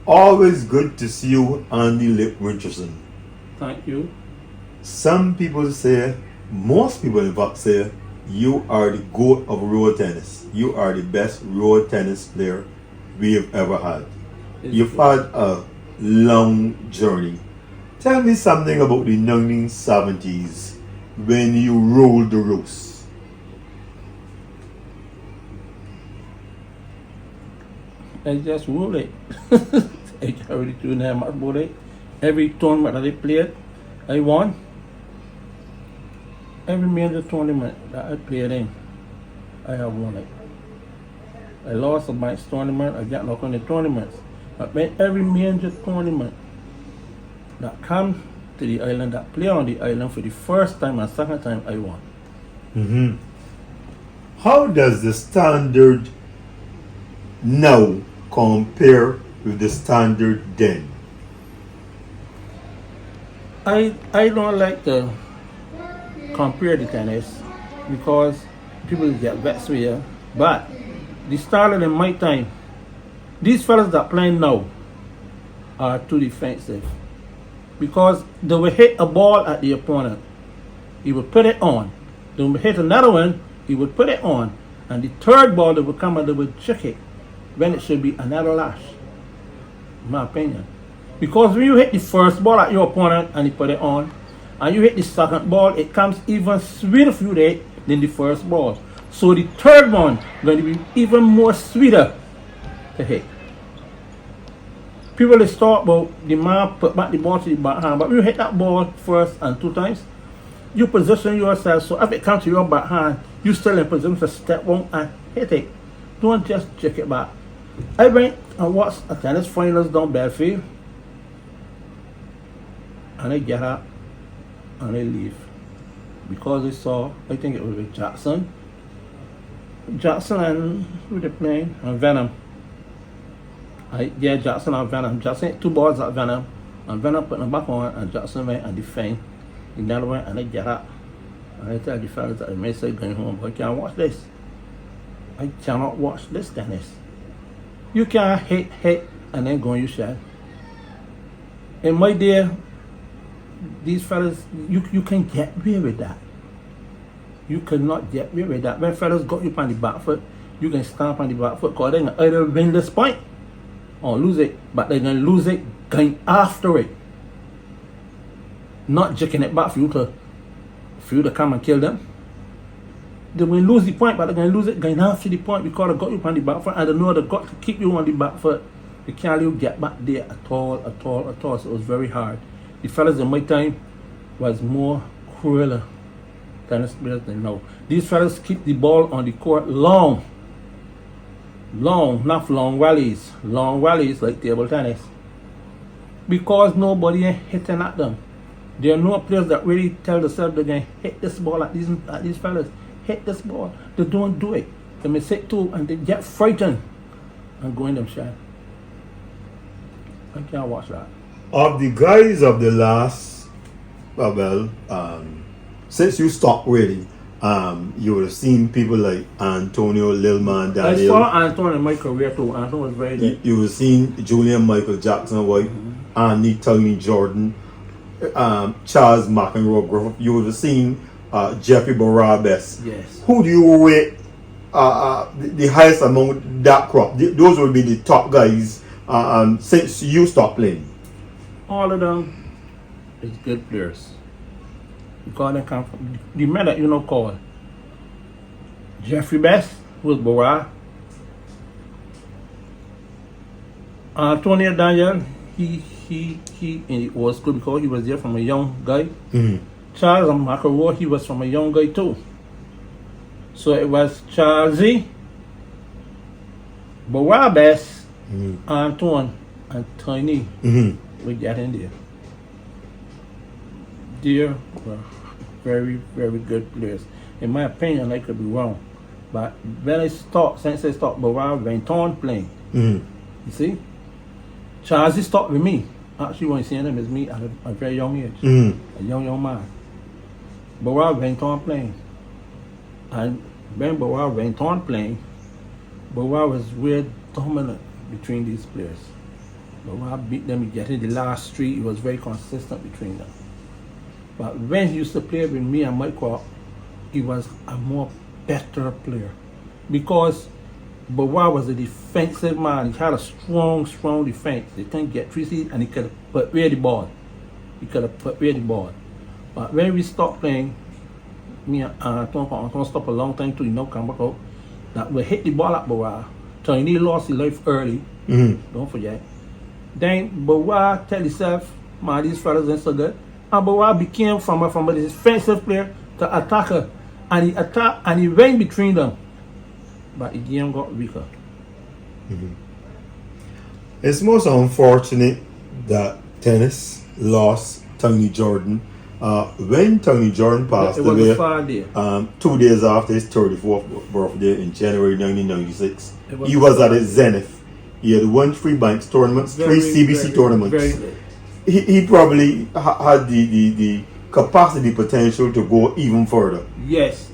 Always good to see you, Andy Lip Richardson. Thank you. Some people say, most people in fact say, you are the GOAT of road tennis. You are the best road tennis player we have ever had. You've had a long journey. Tell me something about the 1970s when you rolled the ropes. I just rolled it. I can't really do that much about it. Every tournament that I played, I won. Every major tournament that I played in, I have won it. I lost a match tournament, I got knocked on the tournaments. But every major tournament that come to the island, that play on the island for the first time and second time, I won. Mm-hmm. How does the standard now compare with the standard then? I don't like to compare the tennis because people get vexed with you. But the standard in my time, these fellas that playing now are too defensive because they will hit a ball at the opponent, he will put it on. They will hit another one, he will put it on, and the third ball they will come and they will check it when it should be another lash, in my opinion. Because when you hit the first ball at your opponent and you put it on, and you hit the second ball, it comes even sweeter for you to hit than the first ball. So the third one going to be even more sweeter to hit. People just talk about the man put back the ball to the backhand, but when you hit that ball first and two times, you position yourself so if it comes to your backhand, you still in position to step on and hit it. Don't just check it back. I went and watched a tennis finals down Belfield, and I get up and I leave because I saw, I think it was with Jackson and who they playing, and Venom. Jackson and Venom. Jackson hit two balls at Venom, and Venom put them back on, and Jackson went and defend. Another one, and I get up and I tell the fellas that I may say going home, but I can't watch this. I cannot watch this tennis. You can't hit and then go on your shot. In my day, these fellas, you can get away with that. You cannot get away with that. When fellas got you on the back foot, you can stamp on the back foot because they're going to either win this point or lose it. But they're going to lose it going after it. Not jacking it back for you to come and kill them. They will lose the point, but they're going to lose it going after the point because they got you on the back foot and they know they got to keep you on the back foot. They can't let you get back there at all. So it was very hard. The fellas in my time was more crueler tennis players than now. These fellas keep the ball on the court long, not long rallies like table tennis. Because nobody ain't hitting at them. There are no players that really tell themselves they're going to hit this ball at these fellas. Hit this ball. They don't do it. They may sit too and they get frightened and go in them shot. I can't watch that. Of the guys of the last, since you stopped really, you would have seen people like Antonio, Lilman, Daniel. I saw Antonio in my career too. Antonio was very good. You would have seen Julian Michael Jackson White, Andy Tony Jordan, Charles McEnroe Griffith. You would have seen Jeffrey Barbados. Yes. Who do you rate the highest among that crop? Those would be the top guys since you stopped playing. All of them is good players. Because they come from the men that you know called Jeffrey Best, who was Barra. Antonio Daniel, he in the old school because he was there from a young guy. Mm-hmm. Charles McEnroe, he was from a young guy too. So it was Charlesy, Barra Best, Antoine, and Tiny. We got in there. They were very, very good players. In my opinion, I could be wrong. But when since I stopped, Barra went on playing. You see? Charles stopped with me. Actually, when I seen him, it's me at a very young age. A young man. Barra went on playing. And when Barra went on playing, Barra was very dominant between these players. But when I beat them, getting the last three, it was very consistent between them. But when he used to play with me and Michael, he was a more better player. Because Bawa was a defensive man. He had a strong defense. He couldn't get 3 and he could have put away the ball. But when we stopped playing, me and Anton stopped a long time to come back out. That we hit the ball at Bawa. Tiny lost his life early. Don't forget. Then Bawa tell himself, man, these fellas ain't so good. And Bawa became from a defensive player to attacker. And he attacked and he went between them. But the game got weaker. It's most unfortunate that tennis lost Tony Jordan. When Tony Jordan passed it was away, a far day. 2 days after his 34th birthday in January 1996, was he was at his zenith. He had won 3 Banks tournaments, 3 CBC tournaments. He probably had the capacity, potential to go even further. Yes.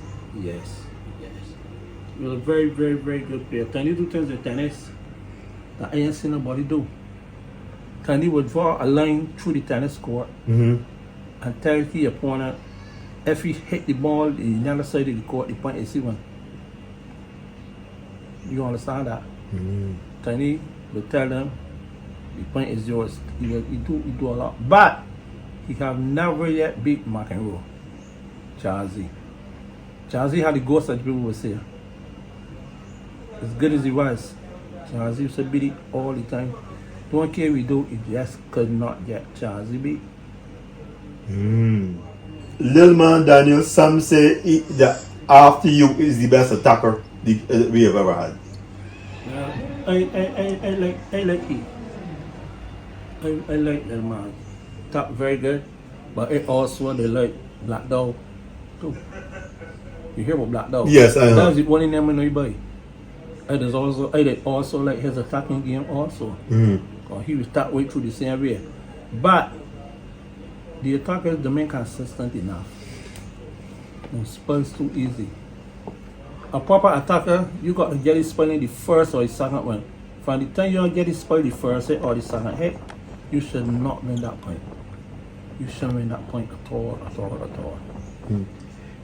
He was a very good player. Can you do things in tennis that I ain't seen nobody do? Can he would draw a line through the tennis court and tell the opponent if he hit the ball in the other side of the court, the point is even. You understand that? Can he would tell them the point is yours. He do a lot. But he have never yet beat McEnroe. Charlie had the ghost that people would say. As good as he was, Charles used to beat it all the time. Don't care we do, he just could not get Charles beat. Lil Man Daniel, some say that after you is the best attacker we have ever had. I like it. I like Lil Man. Top very good, but it also they like Black Dog too. You hear about Black Dog? Yes, I know. That's the only name I know anybody. I also like his attacking game also. He was that way through the same way. But the attackers remain consistent enough. And spells too easy. A proper attacker, you got to get it spelling the first or the second one. From the time you don't get it spelled the first hit or the second hit, you should not win that point. You shouldn't win that point at all.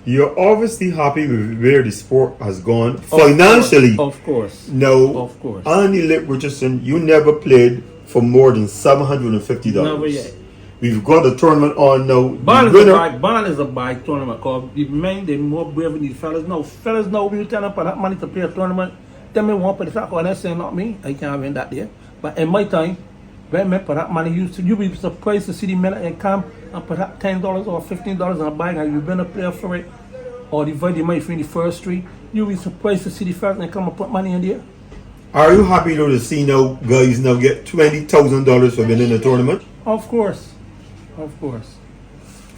You're obviously happy with where the sport has gone financially. Of course. No. Of course. Andy Lip Richardson, you never played for more than $750. Never yet. We've got a tournament on now. Bond is a buy tournament because the men they more brave than these fellas. No, fellas know when you tell them for that money to play a tournament, they may want to put the soccer and they're saying not me. I can't win that there. But in my time, when me for that money you be surprised to see the men and come and put that $10 or $15 in a bag and you've been a player for it or divide the money between the first three, you'll be surprised to see the fellas and come and put money in there. Are you happy though to see now guys now get $20,000 for winning a tournament? Of course. Of course,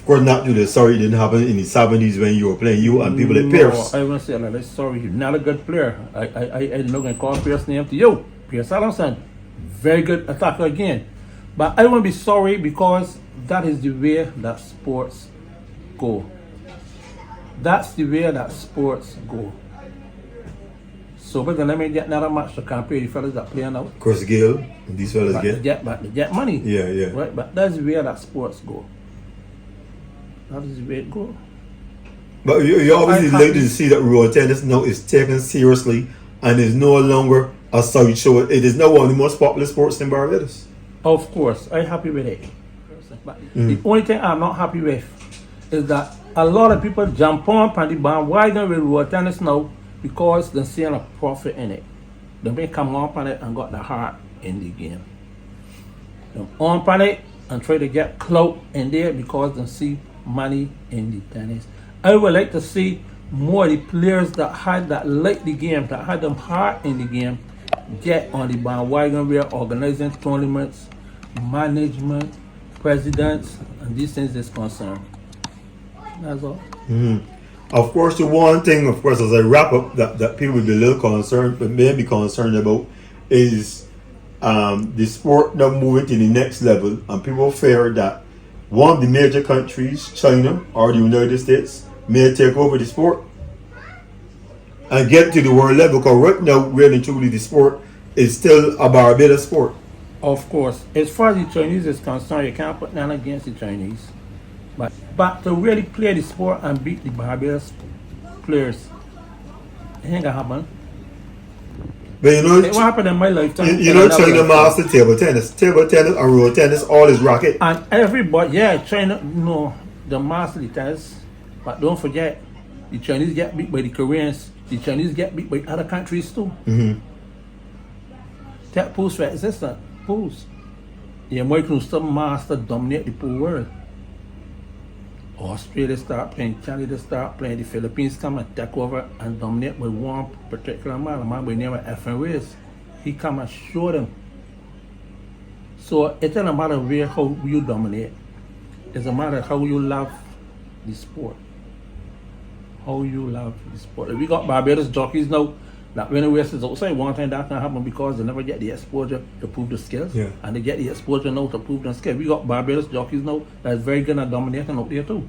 not to the sorry it didn't happen in the 70s when you were playing you and people like Pierce. I won't say like sorry, you're not a good player. I'm not going to call Pierce's name to you. Pierce Adamson, very good attacker again. But I won't be sorry because that is the way that sports go. That's the way that sports go. So we're gonna make another match to compare the fellas that play now. Chris Gill, these fellas get. But they get money. Yeah. Right, but that's the way that sports go. That is the way it go. But you obviously like to see that road tennis now is taken seriously and is no longer a sideshow. It is now one of the most popular sports in Barbados. Of course, I'm happy with it. But the only thing I'm not happy with is that a lot of people jump on the bandwagon with road tennis now because they're seeing a profit in it. They may come on it and got the heart in the game. They're on it and try to get clout in there because they see money in the tennis. I would like to see more of the players that like the game, that had them heart in the game, get on the bandwagon where organizing tournaments, management, presidents, and these things is concerned. That's all. Of course, the one thing, of course, as I wrap up, that people will be a little concerned, but may be concerned about, is the sport now moving to the next level, and people fear that one of the major countries, China or the United States, may take over the sport and get to the world level. Because right now, really and truly, the sport is still a Barbados sport. Of course, as far as the Chinese is concerned, you can't put none against the Chinese. But to really play the sport and beat the Barbados players, it ain't gonna happen. But you know, It won't happen in my lifetime. you know, China master table tennis and road tennis, all is racket. And everybody, yeah, China, the master the tennis. But don't forget, the Chinese get beat by the Koreans. The Chinese get beat by other countries too. Mm-hmm. That pools for existence. Pools. The Americans still master dominate the pool world. Australia start playing, Canada start playing, the Philippines come and take over and dominate with one particular man by the name of F. Reyes. He come and show them. So it doesn't matter where how you dominate. It's a matter how you love the sport. How you love the sport. If we got Barbados jockeys now that when the West is outside, one time that can happen because they never get the exposure to prove the skills. Yeah. And they get the exposure now to prove the skills. We got Barbados jockeys now that's very good at dominating out there too.